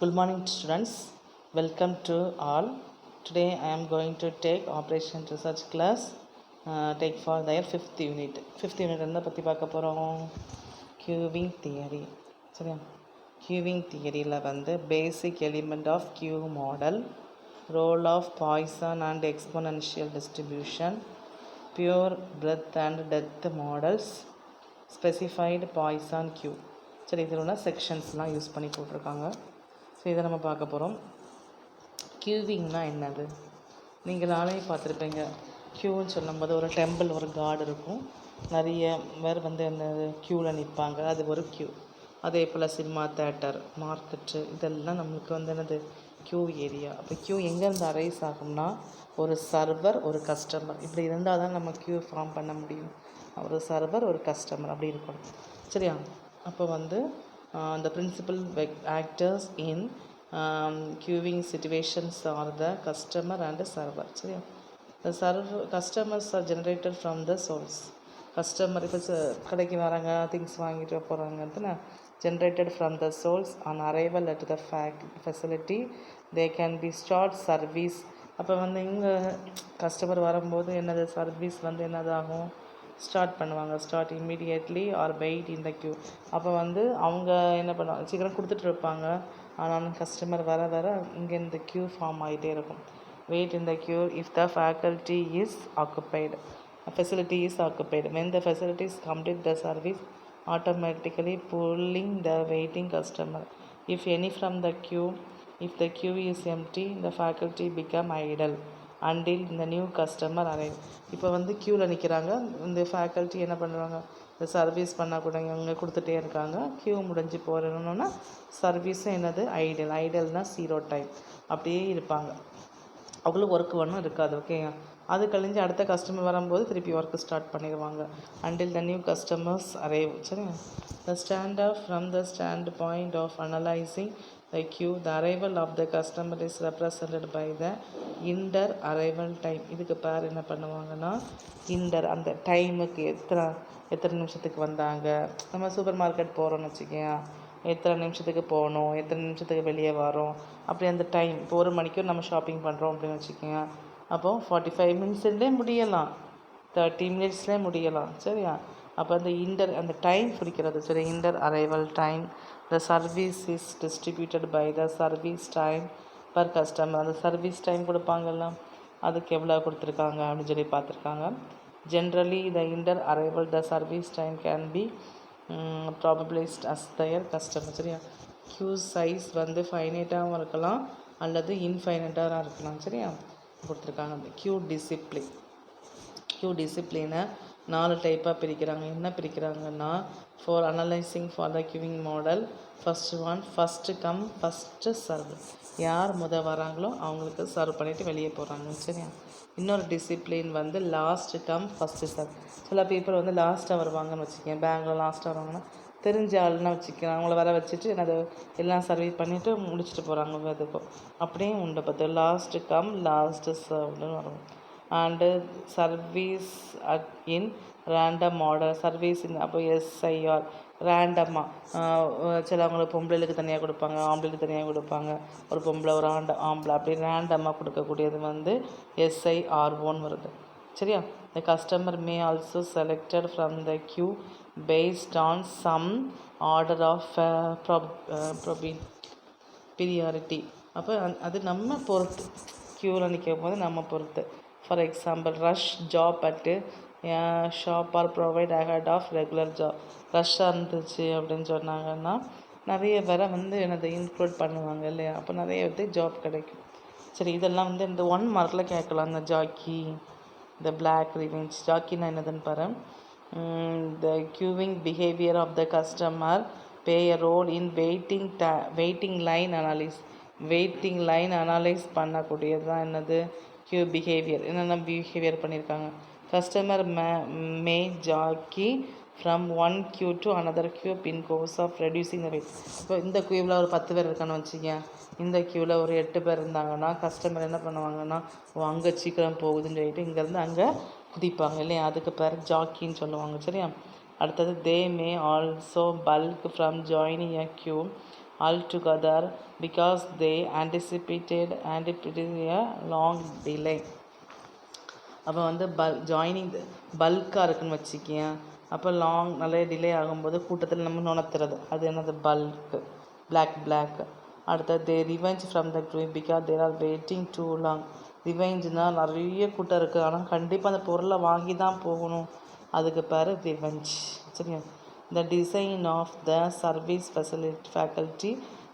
Good morning students, welcome to all. Today I am going to take operation research class, take for their 5th unit. 5th unit என்ன பற்றி பார்க்க போகிறோம்? Queuing theory. சரியா? Queuing theoryயில் வந்து basic element of queue model, role of Poisson and exponential distribution, pure breadth and depth models, specified Poisson queue. சரி, இதில் உள்ள செக்ஷன்ஸ்லாம் use பண்ணி போட்டிருக்காங்க. ஸோ இதை நம்ம பார்க்க போகிறோம். க்யூவிங்னா என்னது? நீங்கள் நாளையும் பார்த்துருப்பீங்க. க்யூன்னு சொல்லும்போது ஒரு டெம்பிள், ஒரு காட் இருக்கும், நிறைய பேர் வந்து என்னது க்யூவில் நிற்பாங்க, அது ஒரு க்யூ. அதே போல் சினிமா தேட்டர், மார்க்கெட்டு, இதெல்லாம் நம்மளுக்கு வந்து என்னது க்யூ ஏரியா. அப்போ க்யூ எங்கேருந்து அரைஸ் ஆகும்னா, ஒரு சர்வர், ஒரு கஸ்டமர், இப்படி இருந்தால் தான் நம்ம க்யூ ஃபார்ம் பண்ண முடியும். ஒரு சர்வர், ஒரு கஸ்டமர் அப்படி இருக்கணும். சரியா? அப்போ வந்து the principal actors in queuing situations are the customer and the server. சரியா? The customers are generated from the source. Customer இப்போ கடைக்கு வராங்க, திங்ஸ் வாங்கிட்டு போகிறாங்கன்னா, generated from the source on arrival at the facility. They can be start service. அப்போ வந்து இங்கே customer வரும்போது என்னது சர்வீஸ் வந்து என்னதாகும், ஸ்டார்ட் பண்ணுவாங்க. Start immediately or wait in the queue. அப்போ வந்து அவங்க என்ன பண்ணுவாங்க, சீக்கிரம் கொடுத்துட்டு இருப்பாங்க. ஆனாலும் கஸ்டமர் வர வர இங்கே இந்த க்யூ ஃபார்ம் ஆகிட்டே இருக்கும். Wait in the queue if the faculty is occupied, facility is occupied. When the facilities complete the service automatically pulling the waiting customer. If any from the queue, if the queue is empty, the faculty become idle until the new customer arrive. இப்போ வந்து க்யூவில் நிற்கிறாங்க, இந்த faculty என்ன பண்ணுறாங்க, இந்த service பண்ணால் கூட இவங்க கொடுத்துட்டே இருக்காங்க. க்யூ முடிஞ்சு போகிறோன்னா சர்வீஸும் என்னது ஐடல். ஐடல்னால் 0 டைம், அப்படியே இருப்பாங்க. அவ்வளோ ஒர்க் ஒன்றும் இருக்காது. ஓகேங்க. அது கழிஞ்சு அடுத்த கஸ்டமர் வரும்போது திருப்பி ஒர்க்கு ஸ்டார்ட் பண்ணிடுவாங்க. Until the new customers arrive. சரிங்க. The stand of from the stand point of analysing the queue, the arrival of the customer is represented by the inter arrival time. இதுக்கு பேர் என்ன பண்ணுவாங்கன்னா inter, அந்த டைமுக்கு எத்தனை நிமிஷத்துக்கு வந்தாங்க. நம்ம சூப்பர் மார்க்கெட் போகிறோன்னு வச்சுக்கோங்க, எத்தனை நிமிஷத்துக்கு போகணும், எத்தனை நிமிஷத்துக்கு வெளியே வரோம், அப்படி அந்த டைம். இப்போ 1 மணிக்கு நம்ம ஷாப்பிங் பண்ணுறோம் அப்படின்னு வச்சுக்கோங்க, அப்போது 45 மினிட்ஸ்லேயே முடியலாம், 30 மினிட்ஸ்லேயே முடியலாம். சரியா? அப்போ அந்த இன்டர், அந்த டைம் பிடிக்கிறது. சரி, inter arrival time. The service is distributed by the service time per customer. அந்த சர்வீஸ் டைம் கொடுப்பாங்கல்ல, அதுக்கு எவ்வளோ கொடுத்துருக்காங்க அப்படின்னு சொல்லி பார்த்துருக்காங்க. Generally the inter arrival the service time can be probabilised as their customer. சரியா? க்யூ சைஸ் வந்து ஃபைனைட்டாகவும் இருக்கலாம் அல்லது இன்ஃபைனைட்டாக இருக்கலாம். சரியா? கொடுத்துருக்காங்க. அந்த க்யூ டிசிப்ளினை 4 டைப்பாக பிரிக்கிறாங்க. என்ன பிரிக்கிறாங்கன்னா, for analysing for the queuing model, first come first serve. யார் வராங்களோ அவங்களுக்கு சர்வ் பண்ணிவிட்டு வெளியே போகிறாங்க. சரியா? இன்னொரு டிசிப்ளின் வந்து லாஸ்ட் கம் ஃபஸ்ட்டு சர்வ். சில பீப்புள் வந்து லாஸ்ட்டாக வருவாங்கன்னு வச்சுக்கேன், பேங்கில் லாஸ்ட்டாக வருவாங்கன்னா தெரிஞ்ச ஆள்னா வச்சுக்கேன், அவங்கள வர வச்சுட்டு என்னது எல்லாம் சர்வீஸ் பண்ணிவிட்டு முடிச்சுட்டு போகிறாங்க. அதுக்கும் அப்படியும் உண்டு. பார்த்து லாஸ்ட்டு கம் லாஸ்ட்டு சர்வ்னு வரும். And service in random model, service இன் அப்போ எஸ்ஐஆர் ரேண்டமாக. சிலவங்களுக்கு பொம்பளைகளுக்கு தனியாக கொடுப்பாங்க, ஆம்பளைக்கு தனியாக கொடுப்பாங்க, ஒரு பொம்பளை ஒரு ஆம்பளை, அப்படி ரேண்டமாக கொடுக்கக்கூடியது வந்து எஸ்ஐஆர்ஓன்னு வருது. சரியா? The customer may also selected from the queue based on some order of priority. அப்போ அது நம்ம பொறுத்து, க்யூவில் நிற்கும் போது நம்ம பொறுத்து. For example, rush job at shop or provide ahead of regular job. ரஷ்ஷாக இருந்துச்சு அப்படின்னு சொன்னாங்கன்னா நிறைய பேரை வந்து என்னது இன்க்ளூட் பண்ணுவாங்க இல்லையா? அப்போ நிறைய பேருக்கு ஜாப் கிடைக்கும். சரி, இதெல்லாம் வந்து இந்த 1 மார்க்கில் கேட்கலாம். இந்த ஜாக்கி, இந்த பிளாக் ரிவெஞ்ச். ஜாக்கின்னா என்னதுன்னு பாரு. The queuing behaviour of the customer pay a role in waiting line analyse பண்ணக்கூடியது தான் என்னது க்யூ பிஹேவியர். என்னென்ன பிஹேவியர் பண்ணியிருக்காங்க. Customer may jockey from 1 queue to another queue in course of reducing the weight. இப்போ இந்த க்யூவில் ஒரு 10 பேர் இருக்கான்னு வச்சுக்கோங்க, இந்த க்யூவில் ஒரு 8 பேர் இருந்தாங்கன்னா கஸ்டமர் என்ன பண்ணுவாங்கன்னா, அங்கே சீக்கிரம் போகுதுன்னு சொல்லிட்டு இங்கேருந்து அங்கே குதிப்பாங்க இல்லையா? அதுக்கு பேர் ஜாக்கின்னு சொல்லுவாங்க. சரியா? அடுத்தது, they may also balk from joining a queue altogether because they anticipated a long delay. அப்போ வந்து ஜாயினிங் பல்காக இருக்குன்னு வச்சுக்கேன். அப்போ நிறைய டிலே ஆகும்போது கூட்டத்தில் நம்ம நுணத்துறது, அது என்னது பல்க்கு, பிளாக். அடுத்தது they revenge from the group because there are waiting too long. ரிவெஞ்சுனால் நிறைய கூட்டம் இருக்குது, ஆனால் கண்டிப்பாக அந்த பொருளை வாங்கி தான் போகணும், அதுக்கு பேர் ரிவெஞ்ச். சரியா? The design of the service faculty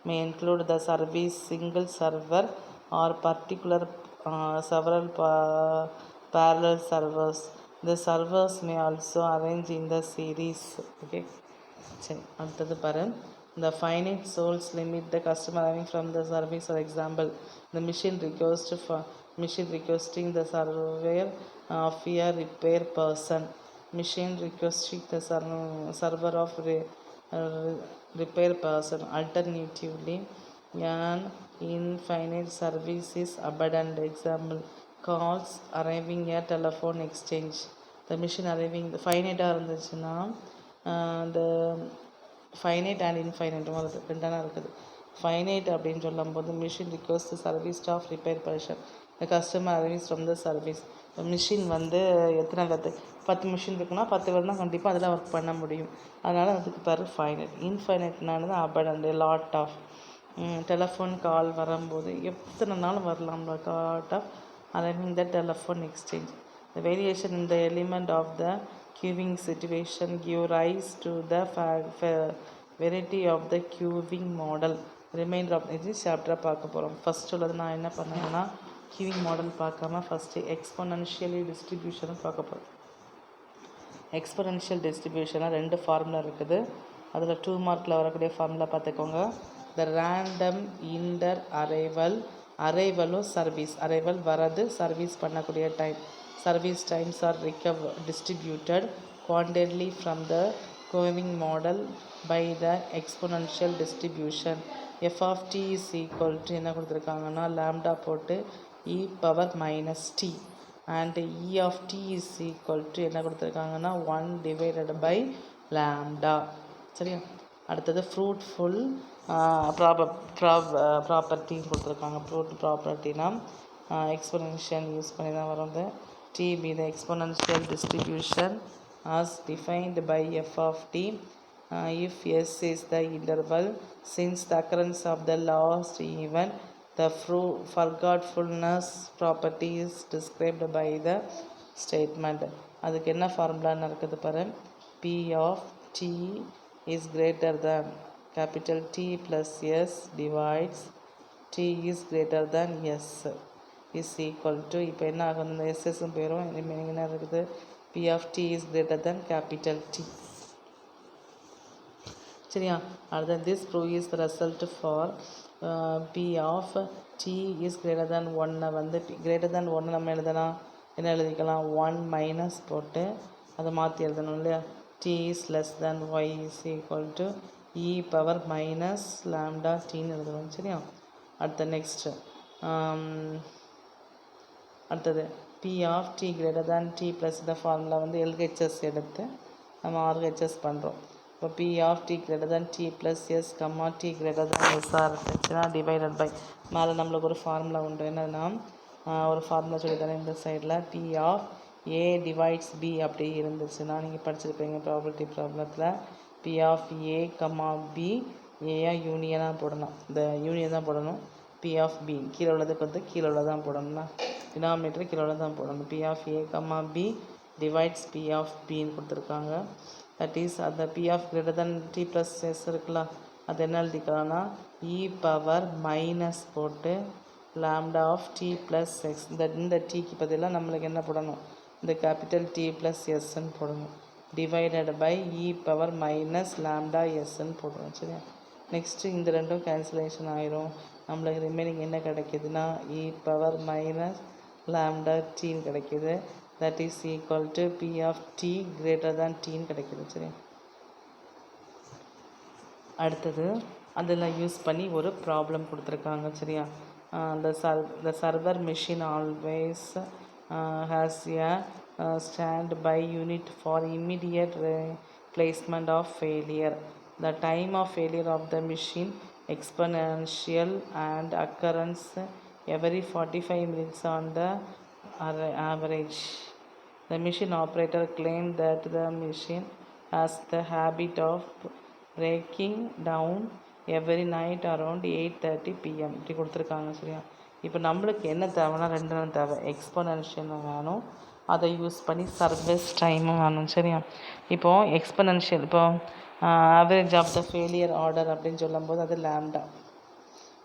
may include the service single server or particular several parallel servers. The servers may also arrange in the series. Okay. சரி, அடுத்தது பாரு. The finite souls limit the customer having from the service. For example, the machine requesting the surveyor of a repair person. Machine requesting the server of repair person. Alternatively, an infinite service is abundant. Example, calls arriving at telephone exchange. The machine arriving the finite இருந்துச்சுன்னா the finite and infinite வருது, ரெண்டான இருக்குது. finite அப்படின்னு சொல்லும்போது machine request the service staff repair person. The customer arrives from the service. Machine வந்து எத்தனை 10 machine இருக்குன்னா 10 பேர் தான் கண்டிப்பாக அதில் ஒர்க் பண்ண முடியும், அதனால் அதுக்கு பேர் ஃபைனைட். இன்ஃபைனைட்னானது abundant, lot of. Telephone call வரும்போது எத்தனை நாள் வரலாம், lot of arriving the telephone exchange. The variation in the element of the queuing situation give rise to the variety of the queuing model. Remainder of this chapter பார்க்க போகிறோம். First உள்ளது நான் என்ன பண்ணேன்னா queuing model பார்க்காம first exponential distribution பார்க்க போகிறோம். Exponential டிஸ்ட்ரிபியூஷனாக 2 formula இருக்குது, அதில் 2 மார்க்கில் வரக்கூடிய ஃபார்முலா பார்த்துக்கோங்க. த ரேண்டம் இன்டர் அரைவலும் சர்வீஸ், அரைவல் வரது, சர்வீஸ் பண்ணக்கூடிய time, service times are distributed quantitatively from the queuing model by the exponential distribution. f of t is equal to என்ன கொடுத்துருக்காங்கன்னா லாம்டா போட்டு e power minus t and e of t is equal to என்ன கொடுத்துருக்காங்கன்னா 1 divided by lambda. சரியா? அடுத்தது fruitful ப்ராப்பர்ட்டின்னு கொடுத்துருக்காங்க. Fruit ப்ராப்பர்ட்டினா exponential use பண்ணி தான் வரும். t be the exponential distribution as defined by f of t if s is the interval. Since the occurrence of the last event, the forgetfulness property is described by the statement. அதுக்கு என்ன ஃபார்முலான்னு இருக்குது பாரு. p of t is greater than capital T plus S divides T is greater than S is equal to, இப்போ என்ன ஆகும், இந்த எஸ்எஸும் போயிடும், remaining என்ன இருக்குது, P of T is greater than capital T. சரியா? அடுத்த this proof is the result for P of T is greater than 1 வந்து greater than 1 நம்ம எழுதலாம், என்ன எழுதிக்கலாம், 1 மைனஸ் போட்டு அதை மாற்றி எழுதணும் இல்லையா. T is less than y is equal to e power minus lambda tன்னு எழுதுவோம். சரியா? அடுத்த நெக்ஸ்ட்டு அடுத்தது p of t greater than t plus இந்த ஃபார்முலா வந்து LHS எடுத்து நம்ம RHS பண்ணுறோம். இப்போ p of t greater than t plus s comma t greater than s இருந்துச்சுன்னா டிவைடட் பை மேலே நம்மளுக்கு ஒரு ஃபார்முலா உண்டு, என்னன்னா ஒரு ஃபார்முலா சொல்லி தரேன் இந்த சைடில். p of a divides b அப்படி இருந்துச்சுன்னா நீங்கள் படிச்சிருப்பீங்க ப்ராபர்ட்டி ப்ராப்ளத்தில். p of a comma b ஏயா யூனியனாக போடணும், இந்த யூனியன் தான் போடணும். p of b கீழே உள்ளதுக்கு வந்து கீழே உள்ளதான் போடணும்னா டினாமினேட்டர் கீழே உள்ளதான் போடணும். p of a comma b divides p of bன்னு கொடுத்துருக்காங்க. தட் இஸ் அந்த p of greater than t plus s இருக்குல்ல, அது என்ன எழுதிக்கலாம்னா e பவர் மைனஸ் போட்டு lambda of t plus x. இந்த டீக்கு பதிலாக நம்மளுக்கு என்ன போடணும், இந்த கேபிட்டல் T plus sன்னு போடணும். Divided by e power minus lambda எஸ்ன்னு போடணும். சரியா? நெக்ஸ்ட்டு இந்த ரெண்டும் கேன்சலேஷன் ஆயிரும், நம்மளுக்கு ரிமைனிங் என்ன கிடைக்கிதுன்னா e பவர் மைனஸ் லாம்டா டீன்னு கிடைக்கிது. That is equal to p of t greater than டீன்னு கிடைக்கிது. சரி, அடுத்தது அதில் யூஸ் பண்ணி ஒரு ப்ராப்ளம் கொடுத்துருக்காங்க. சரியா? the server machine always has a standby unit for immediate replacement of failure. The time of failure of the machine exponential and occurrence every 45 minutes on the average. The machine operator claimed that the machine has the habit of breaking down every night around 8:30 p.m. இப்படி கொடுத்துருக்காங்க. சரியா? இப்போ நம்மளுக்கு என்ன தேவைன்னா ரெண்டு தேவை, exponential வேணும், அதை யூஸ் பண்ணி சர்வீஸ் டைமும் வேணும். சரியா? இப்போது எக்ஸ்பொனென்ஷியல், இப்போ average of the failure order அப்படின்னு சொல்லும்போது அது லேம்டா.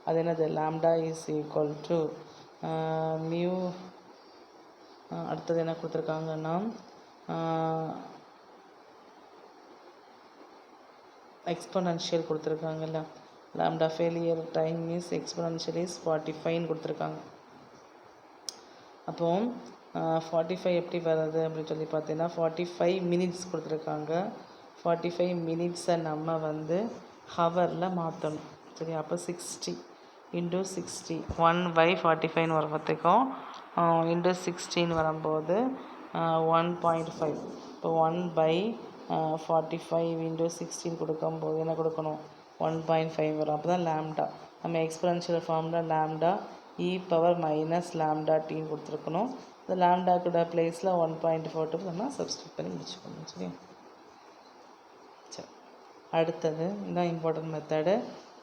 அது என்னது? Lambda is equal to mu. அடுத்தது என்ன கொடுத்துருக்காங்கன்னா எக்ஸ்பொனென்ஷியல் கொடுத்துருக்காங்கல்ல, lambda failure time is exponential is 45 கொடுத்துருக்காங்க. அப்போ 45 எப்படி வருது அப்படின்னு சொல்லி பார்த்தீங்கன்னா 45 மினிட்ஸ் கொடுத்துருக்காங்க. 45 மினிட்ஸை நம்ம வந்து ஹவரில் மாற்றணும். சரி, அப்போ 60 × 60 1/45 வர பார்த்துக்கும் × 16 வரும்போது 1.5. இப்போ 1/45 × 16 கொடுக்கும்போது என்ன கொடுக்கணும்? 1.5 வரும். அப்போ தான் லேம்டா. நம்ம எக்ஸ்பொனென்ஷியல் ஃபார்மில் லேம்டா e⁻ -λ t கொடுத்துருக்கணும். இந்த லேம்டாக்கோட பிளேஸில் 1.42 நம்ம சப்ஸ்டியூட் பண்ணி முடிச்சுக்கணும். சரி, சரி. அடுத்தது இதுதான் important method,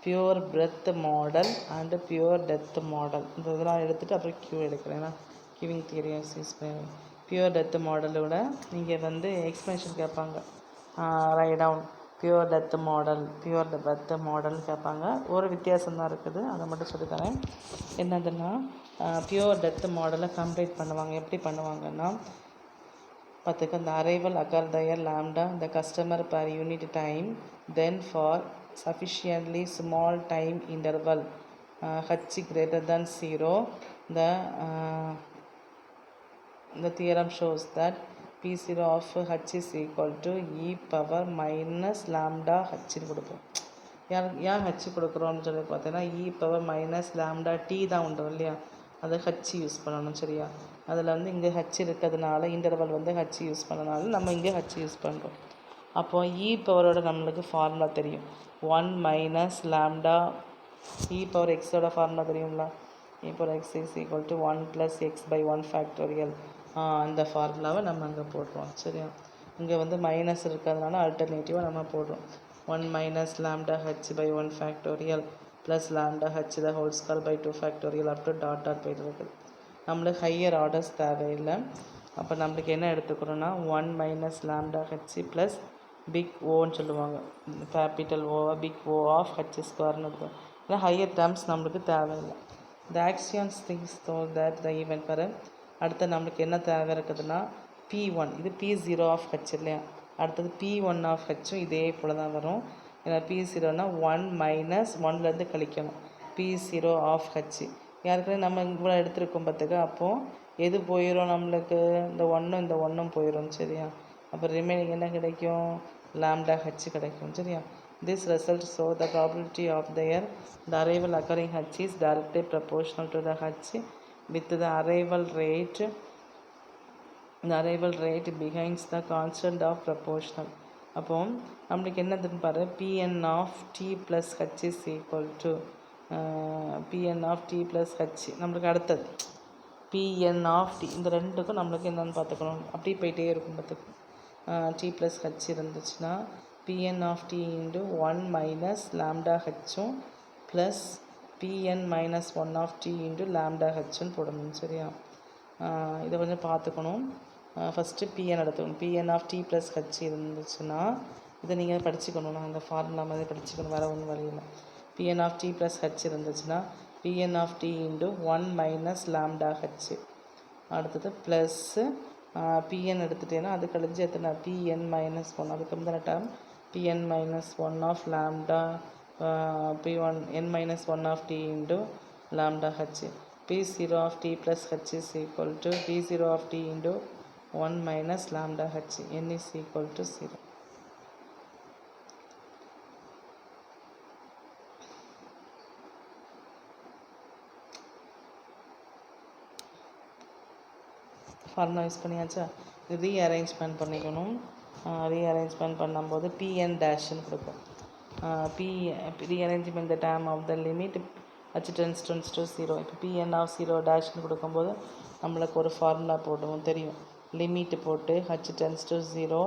pure birth model and pure death model. இந்த இதெல்லாம் எடுத்துகிட்டு அப்புறம் கியூ எடுக்கிறேன். ஏன்னா கிவிங் தியரிஸ் யூஸ் பண்ணி பியூர் டெத் மாடலோட நீங்கள் வந்து எக்ஸ்பிளனேஷன் கேட்பாங்க. Write down pure death model, pure death மாடல்னு கேட்பாங்க. ஒரு வித்தியாசம் தான் இருக்குது, அதை மட்டும் சொல்லித்தரேன். என்னதுன்னா பியூர் டெத் மாடலை கம்ப்ளீட் பண்ணுவாங்க. எப்படி பண்ணுவாங்கன்னா பார்த்துக்க, இந்த அரைவல் அக்கர் தயர் லாம்டா இந்த customer per unit time, then for sufficiently small time interval h greater than 0, the theorem shows that P0 of h is equal to e⁻ -λh கொடுப்போம். ஏன் h கொடுக்குறோம்னு சொல்லி பார்த்தீங்கன்னா e⁻ -λt தான் உண்டு இல்லையா, அது h use பண்ணணும். சரியா? அதில் வந்து இங்கே h இருக்கிறதுனால இன்டர்வல் வந்து h யூஸ் பண்ணனால நம்ம இங்கே h யூஸ் பண்ணுறோம். அப்போது e பவரோட நம்மளுக்கு ஃபார்முலா தெரியும், 1 - λ e பவர் எக்ஸோட ஃபார்முலா தெரியுங்களா? e power x is equal to 1 + x/1 factorial. அந்த ஃபார்முலாவை நம்ம அங்கே போடுறோம். சரியா? இங்கே வந்து மைனஸ் இருக்கிறதுனால ஆல்டர்னேட்டிவாக நம்ம போடுறோம் 1 - λh/1 factorial plus λh the whole square by 2 factorial up to dot போயிட்டு இருக்குது. நம்மளுக்கு ஹையர் ஆர்டர்ஸ் தேவையில்லை. அப்போ நம்மளுக்கு என்ன எடுத்துக்கிறோன்னா 1 - λh ப்ளஸ் பிக் ஓன்னு சொல்லுவாங்க, கேபிட்டல் ஓவை பிக் ஓ ஆஃப் h ஸ்கொயர்னு இருக்கும். ஏன்னா ஹையர் டேர்ம்ஸ் நம்மளுக்கு தேவையில்லை. The axioms things so that the event பாரு. அடுத்து நம்மளுக்கு என்ன தேவை இருக்குதுன்னா P1, இது P0 ஆஃப் h இல்லையா, அடுத்தது P1 ஆஃப் ஹச்சும் இதே போல் தான் வரும். ஏன்னா P0னா 1 - 1லேருந்து கழிக்கணும் P0 ஆஃப் h. யாருக்குமே நம்ம இவ்வளோ எடுத்துருக்கோம் பார்த்துக்க. அப்போது எது போயிடும் நம்மளுக்கு? இந்த 1ம் இந்த 1ம் போயிடும். சரியா? அப்போ ரிமைனிங் என்ன கிடைக்கும்? λh கிடைக்கும். சரியா? This result show the probability of the arrival occurring h is directly proportional to the h with the arrival rate. The arrival rate behind the constant of proportional. அப்போ நம்மளுக்கு என்னதுன்னு பாரு, Pn of t plus h is equal to Pn of t plus h. நம்மளுக்கு அடுத்தது Pn of t, இந்த ரெண்டுக்கும் நம்மளுக்கு என்னென்னு பார்த்துக்கணும். அப்படியே போயிட்டே இருக்கும் பார்த்துக்கணும். t plus h இருந்துச்சுன்னா Pn of t into 1 - λh plus Pn - 1 of t into λh போடணும். சரியா? இதை கொஞ்சம் பார்த்துக்கணும். ஃபஸ்ட்டு Pn எடுத்துக்கணும். Pn of t plus h இருந்துச்சுன்னா இதை நீங்கள் படிச்சுக்கணும். நான் அந்த ஃபார்முலா மாதிரி படிச்சுக்கணும், வேறு ஒன்றும் வழியில்லை. Pn of t plus h இருந்துச்சுன்னா Pn of t into 1 - λh, அடுத்தது ப்ளஸ்ஸு Pn எடுத்துட்டேன்னா அது கழிஞ்சு எத்தனை Pn - 1, அதுக்கு முந்தின term Pn - 1 of λ Pn - 1 of t into λh. P0 of t plus h is equal to P0 of t into 1 - λh. n is equal to 0. ஃபார்முலா use பண்ணியாச்சா? Rearrangement பண்ணிக்கணும். Rearrangement பண்ணும்போது Pn டேஷ்னு கொடுக்கும். rearrangement the term of the limit h tends to 0. இப்போ pn of 0 டேஷ்னு கொடுக்கும்போது நம்மளுக்கு ஒரு ஃபார்முலா போடுவோம் தெரியும். லிமிட் போட்டு h tends to 0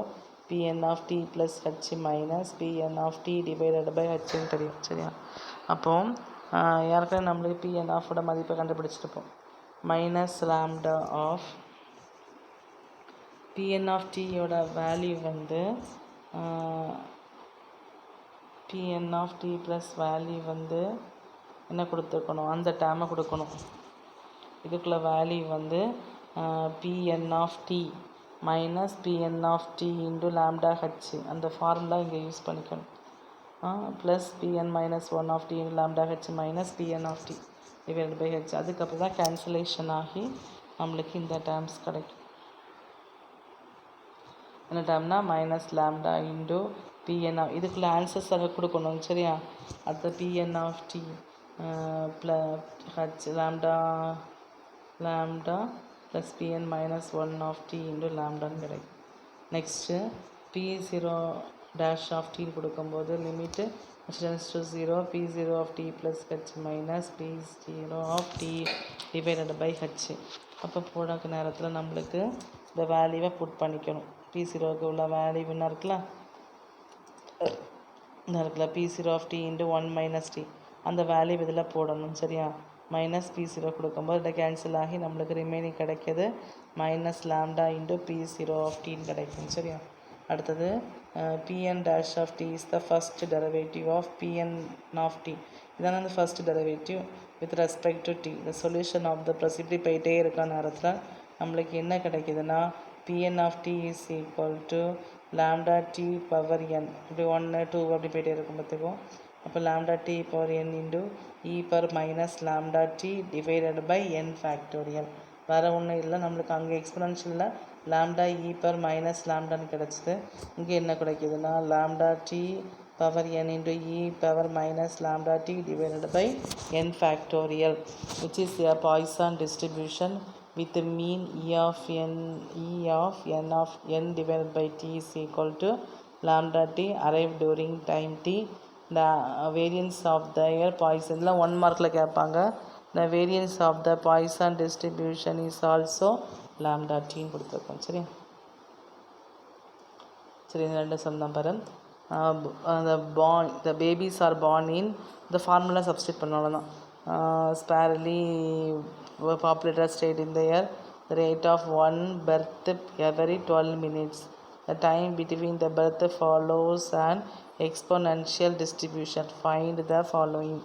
pn of t plus h minus pn of t divided by hன்னு தெரியும். சரியா? அப்போ ஏற்கனவே நம்மளுக்கு pn of ஓட மதிப்பை கண்டுபிடிச்சிருப்போம். Minus lambda of pn of t யோட வேல்யூ வந்து pn of t plus value வந்து என்ன கொடுத்துருக்கணும், அந்த டேர்மை கொடுக்கணும். இதுக்குள்ள வேல்யூ வந்து pn of t minus pn of t into lambda h, அந்த ஃபார்முலா இங்கே யூஸ் பண்ணிக்கணும். Plus pn minus 1 of t into lambda h minus pn of t divide by h. அதுக்கப்புறம் தான் கேன்சலேஷன் ஆகி நம்மளுக்கு இந்த டேர்ம்ஸ் கிடைக்கும். என்ன டேர்ம்னா minus lambda into pn of, இதுக்குள்ளே ஆன்சர்ஸ் அதை கொடுக்கணும். சரியா? அடுத்த pn of t h lambda plus pn minus 1 of t into லாம்டான்னு கிடைக்கும். Next p0 dash of t கொடுக்கும்போது limit h tends to 0 p0 of t plus h minus p0 of t divided by h. அப்போ போடாத நேரத்தில் நம்மளுக்கு இந்த வேல்யூவை put பண்ணிக்கணும். p0க்கு உள்ள வேல்யூ என்ன இருக்குல்ல, இந்த இருக்குல்ல p0 of t into 1 minus t, அந்த வேல்யூ இதில் போடணும். சரியா? மைனஸ் p0 கொடுக்கும்போது இதை கேன்சல் ஆகி நம்மளுக்கு ரிமைனிங் கிடைக்கிது minus lambda into p0 of t கிடைக்கும். சரியா? அடுத்தது pn dash of t is the first derivative of pn of t. இதான அந்த first derivative with respect to t. இந்த சொல்யூஷன் ஆஃப் த ப்ளஸ் இப்படி போயிட்டே இருக்க நேரத்தில் நம்மளுக்கு என்ன கிடைக்குதுன்னா pn of t is equal to lambda t power n. இப்படி 1 2 அப்படி போயிட்டே இருக்கும் பார்த்துக்கோ. அப்போ lambda t power n into e power minus lambda t divided by n factorial. வேறு ஒன்றும் இல்லை, நம்மளுக்கு அங்கே எக்ஸ்பொனன்ஷியலில் லாம்டா e பவர் மைனஸ் லாம்டான்னு கிடச்சிது. இங்கே என்ன கிடைக்குதுன்னா lambda t power n into e power minus lambda t divided by n factorial, which is a Poisson distribution with the mean e of n of n divided by t is equal to lambda t arrived during time t. The variance of their Poisson, இதில் 1 மார்க்கில் கேட்பாங்க. The variance of the Poisson distribution is also lambda t கொடுத்துருக்கோம். சரி சரி இந்த ரெண்டு சொன்ன பாரு. The babies are born in, the formula substitute பண்ணாலும் தான் sparely populated state in the year, the rate of 1 birth every 12 minutes. The time between the birth follows an exponential distribution. Find the following: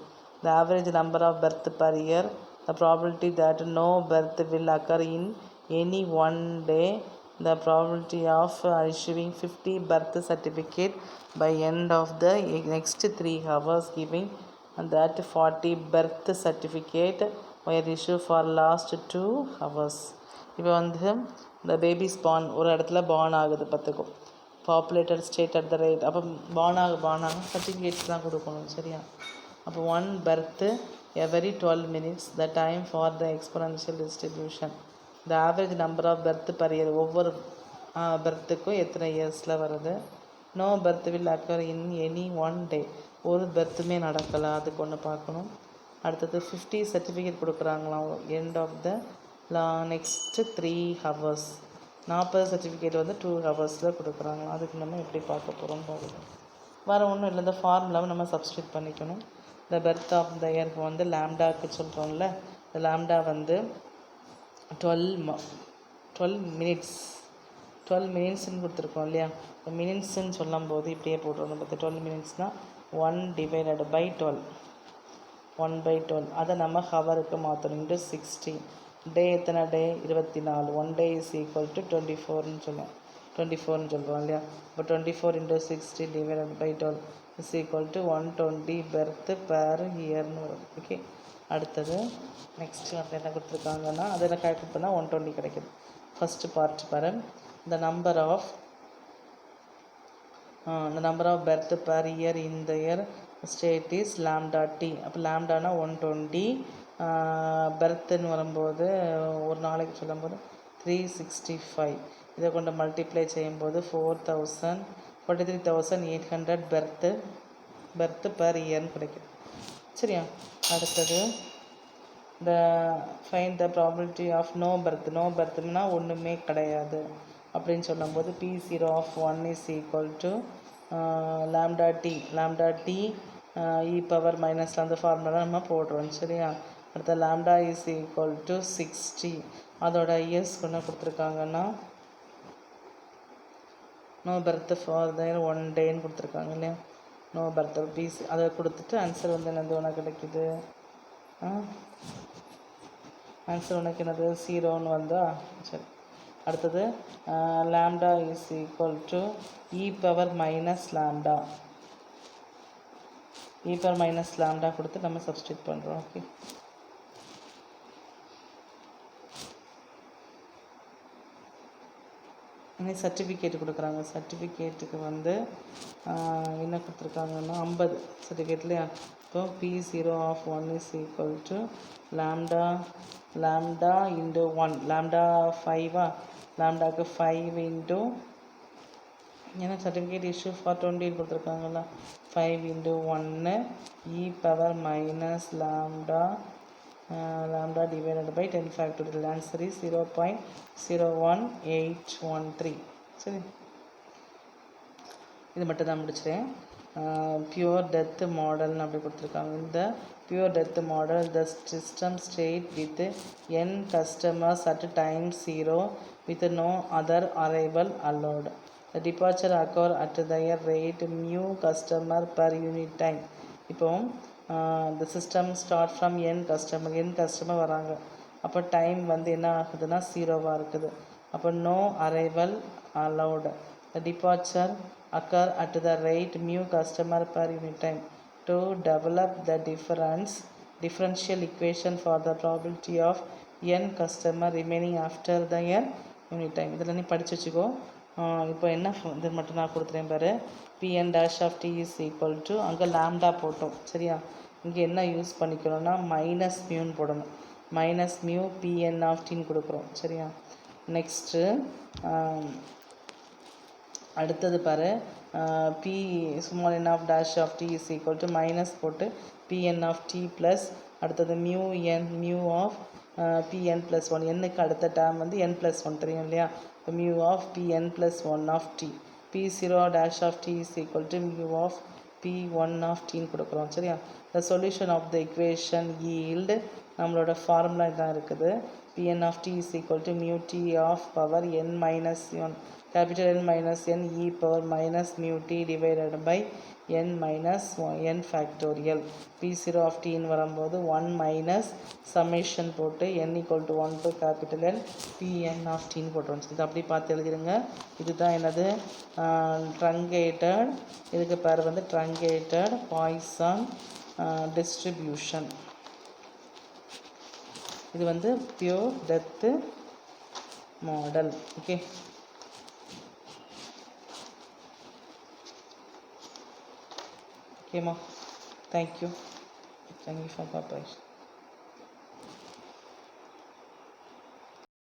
the average number of birth per year, the probability that no birth will occur in any one day, the probability of issuing 50 birth certificate by end of the next 3 hours, giving that 40 birth certificate were issued for last 2 hours. இப்போ வந்து இந்த babies born ஒரு இடத்துல born ஆகுது பார்த்துக்கோ, populated state at the rate. அப்போ born ஆக certificates தான் கொடுக்கணும். சரியா? அப்போ 1 birth every 12 minutes, the time for the exponential distribution, the average number of birth per year, ஒவ்வொரு பர்த்துக்கும் எத்தனை இயர்ஸில் வருது. No birth will occur in any one day, ஒரு பர்த்துமே நடக்கலை, அதுக்கு ஒன்று பார்க்கணும். அடுத்தது 50 சர்டிஃபிகேட் கொடுக்குறாங்களாம் end of the next 3 hours. 40 certificate வந்து 2 ஹவர்ஸில் கொடுக்குறாங்க. அதுக்கு நம்ம எப்படி பார்க்க போகிறோம் பார்க்கணும். வேறு ஒன்றும் இல்லை, இந்த ஃபார்முலாவை நம்ம சப்ஸ்டியூட் பண்ணிக்கணும். இந்த பர்த் ஆஃப் த இயருக்கு வந்து லாம்டாக்கு சொல்கிறோம்ல, இந்த லாம்டா வந்து 12 மினிட்ஸ்ன்னு கொடுத்துருக்கோம் இல்லையா. இப்போ மினிட்ஸ்ன்னு சொல்லும் போது இப்படியே போட்டுருவோம். பத்து 12 மினிட்ஸ்னால் 1 டிவைடட் பை 12, 1/12. அதை நம்ம ஹவருக்கு மாற்றணும். இன்ட்டு 60. டே எத்தனை டே? 24. 1 day is equal to 24ன்னு சொல்லுவோம் இல்லையா. இப்போ 24 into 60 divided by 12 is equal to 120 birth per yearன்னு வரும். ஓகே, அடுத்தது நெக்ஸ்ட் வந்து என்ன கொடுத்துருக்காங்கன்னா அதில் கால்குலேட் பண்ணால் 120 கிடைக்குது. ஃபஸ்ட்டு பார்ட் பாரு. the number of birth per year in the year state is lambda t. அப்போ லாம்டானா 120, பர்த்துன்னு வரும்போது ஒரு நாளைக்கு சொல்லும்போது 365. இதை கொண்டு மல்டிப்ளை செய்யும்போது 43,800 பர்த்து பர்த் பர் இயர்னு கிடைக்கும். சரியா? அடுத்தது the find the probability of no பர்த்னா ஒன்றுமே கிடையாது அப்படின்னு சொல்லும்போது P0 of 1 is equal to lambda t e power minus அந்த ஃபார்முலா நம்ம போடுறோம். சரியா? அடுத்த லாம்டா இஸ் ஈக்குவல் டு 60. அதோட இயர்ஸ் கொண்டு கொடுத்துருக்காங்கன்னா நோ பர்த் ஃபார் தேர் 1 டேன்னு கொடுத்துருக்காங்க இல்லையா? நோ பர்த் பீஸ் அதை கொடுத்துட்டு ஆன்சர் வந்து என்னது உனக்கு கிடைக்குது? ஆன்சர் உனக்கு என்னது? 0ன்னு வந்தா? சரி. அடுத்தது lambda is equal to e power minus lambda கொடுத்து நம்ம சப்ஸ்டியூட் பண்ணுறோம். ஓகே. சர்டிஃபிகேட் கொடுக்குறாங்க. சர்டிஃபிகேட்டுக்கு வந்து என்ன கொடுத்துருக்காங்கன்னா 50 சர்டிஃபிகேட் இல்லையா? இப்போ P0 of 1 is equal to lambda into 1 lambda 5 லாம்டாக்கு 5 into ஏன்னா சர்டிஃபிகேட் இஷ்யூ ஃபார் 20 கொடுத்துருக்காங்களா? 5 into 1 e power minus lambda divided by 10 factorial. Answer is 0.01813. சரி, இது மட்டும் தான் முடிச்சிட்டேன். பியூர் டெத் மாடல்னு அப்படி கொடுத்துருக்காங்க. இந்த pure death model the system state with n customers at time 0 with no other arrival allowed. The departure occur at their rate mu customer per unit time. இப்போ the system start from n customer வராங்க. அப்போ time வந்து என்ன ஆகுதுன்னா 0வாக இருக்குது. அப்போ no arrival allowed. The departure occur at the rate mu customer per unit time. To develop the differential equation for the probability of n customer remaining after the n unit time. இதில் நீ படித்து வச்சுக்கோ. இப்போ என்ன இது மட்டும் நான் கொடுத்துறேன் பாரு. Pn dash of t is equal to அங்கே லாம்டா போட்டோம். சரியா? இங்கே என்ன யூஸ் பண்ணிக்கணும்னா மைனஸ் மியூன்னு போடணும். மைனஸ் மியூ Pn of tன்னு கொடுக்குறோம். சரியா? நெக்ஸ்ட்டு அடுத்தது பாரு. P small n of dash of t is equal to minus போட்டு Pn of t ப்ளஸ் அடுத்தது மியூ ஆஃப் Pn ப்ளஸ் 1 என்னுக்கு அடுத்த டேர்ம் வந்து n ப்ளஸ் 1 தெரியும் இல்லையா? இப்போ mu of Pn plus 1 of t P0 dash of t is equal to mu of P1 of tன்னு கொடுக்குறோம். சரியா? the solution of the equation yield நம்மளோட ஃபார்முலா இதான் இருக்குது. Pn of t is equal to mu t of power n minus 1 capital N minus n e power minus mu t divided by n minus n factorial. P0 of t ன்னு வரும்போது 1 minus summation போட்டு n equal to 1 to capital N Pn of tன்னு போட்டுருவோம். இது அப்படி பார்த்து எழுதிடுங்க. இதுதான் என்னது? Truncated. இதுக்கு பேர் வந்து ட்ரங்கேட்டட் பாய்சான் டிஸ்ட்ரிபியூஷன். இது வந்து பியூர் டெத்து மாடல். ஓகே. ஓகேம்மா, தேங்க்யூ for cooperation.